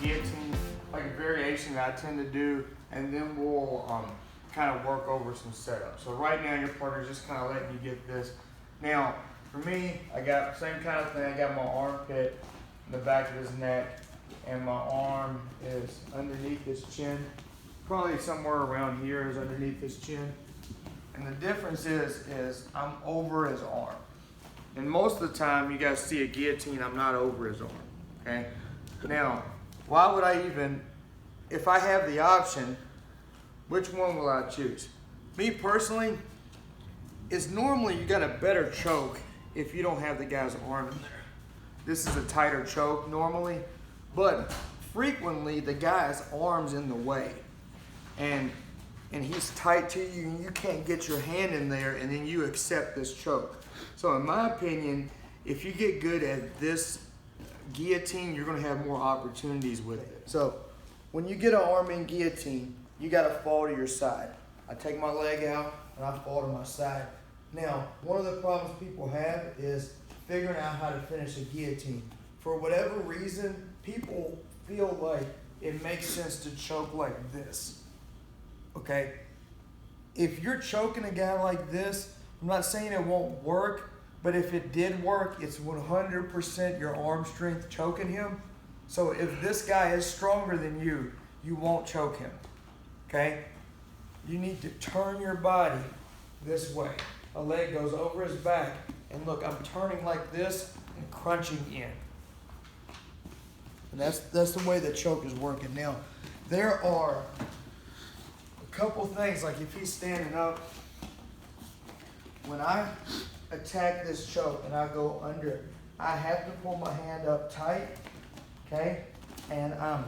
guillotine, like a variation that I tend to do, and then we'll kind of work over some setup. So right now your partner's just kind of letting you get this. Now, for me, I got the same kind of thing. I got my armpit in the back of his neck, and my arm is underneath his chin. Probably somewhere around here is underneath his chin. And the difference is I'm over his arm. And most of the time, you guys see a guillotine, I'm not over his arm, okay? Now, why would I even, if I have the option, which one will I choose? Me personally, it's normally you got a better choke if you don't have the guy's arm in there. This is a tighter choke normally, but frequently the guy's arm's in the way. And he's tight to you and you can't get your hand in there, and then you accept this choke. So in my opinion, if you get good at this guillotine, you're gonna have more opportunities with it. So when you get an Arm-In guillotine, you gotta fall to your side. I take my leg out and I fall to my side. Now, one of the problems people have is figuring out how to finish a guillotine. For whatever reason, people feel like it makes sense to choke like this. Okay, if you're choking a guy like this, I'm not saying it won't work, but if it did work, it's 100% your arm strength choking him. So if this guy is stronger than you, you won't choke him, okay? You need to turn your body this way. A leg goes over his back, and look, I'm turning like this and crunching in. And that's the way the choke is working. Now, there are couple things, like if he's standing up, when I attack this choke and I go under, I have to pull my hand up tight, okay? And I'm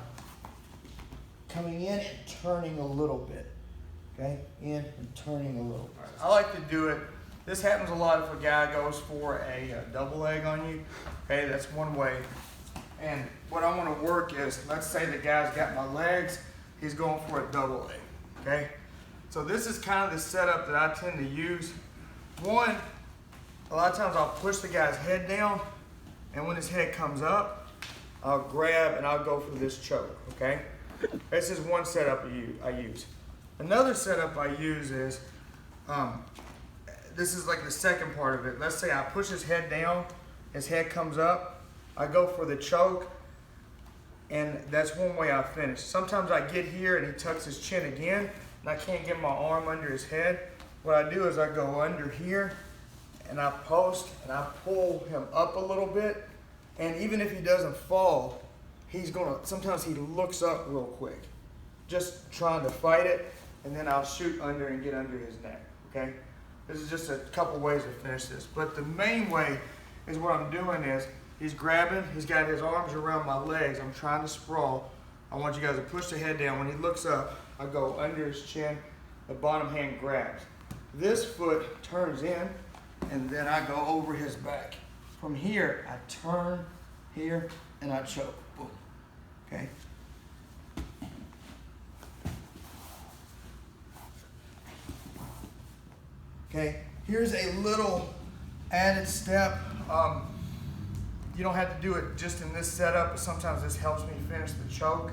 coming in and turning a little bit, okay? In and turning a little bit. I like to do it. This happens a lot if a guy goes for a double leg on you, okay? That's one way. And what I want to work is, let's say the guy's got my legs, he's going for a double leg. Okay, so this is kind of the setup that I tend to use. One, a lot of times I'll push the guy's head down, and when his head comes up, I'll grab and I'll go for this choke, okay? This is one setup I use. Another setup I use is, this is like the second part of it. Let's say I push his head down, his head comes up, I go for the choke, and that's one way I finish. Sometimes I get here and he tucks his chin again and I can't get my arm under his head. What I do is I go under here and I post and I pull him up a little bit. And even if he doesn't fall, sometimes he looks up real quick, just trying to fight it, and then I'll shoot under and get under his neck, okay? This is just a couple ways to finish this. But the main way is what I'm doing is, he's grabbing, he's got his arms around my legs. I'm trying to sprawl. I want you guys to push the head down. When he looks up, I go under his chin, the bottom hand grabs. This foot turns in, and then I go over his back. From here, I turn here, and I choke. Boom. Okay? Okay, here's a little added step. You don't have to do it just in this setup, but sometimes this helps me finish the choke,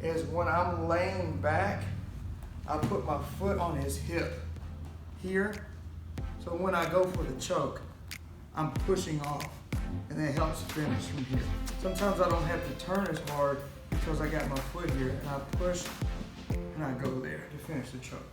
is when I'm laying back, I put my foot on his hip here. So when I go for the choke, I'm pushing off, and that helps finish from here. Sometimes I don't have to turn as hard because I got my foot here, and I push and I go there to finish the choke.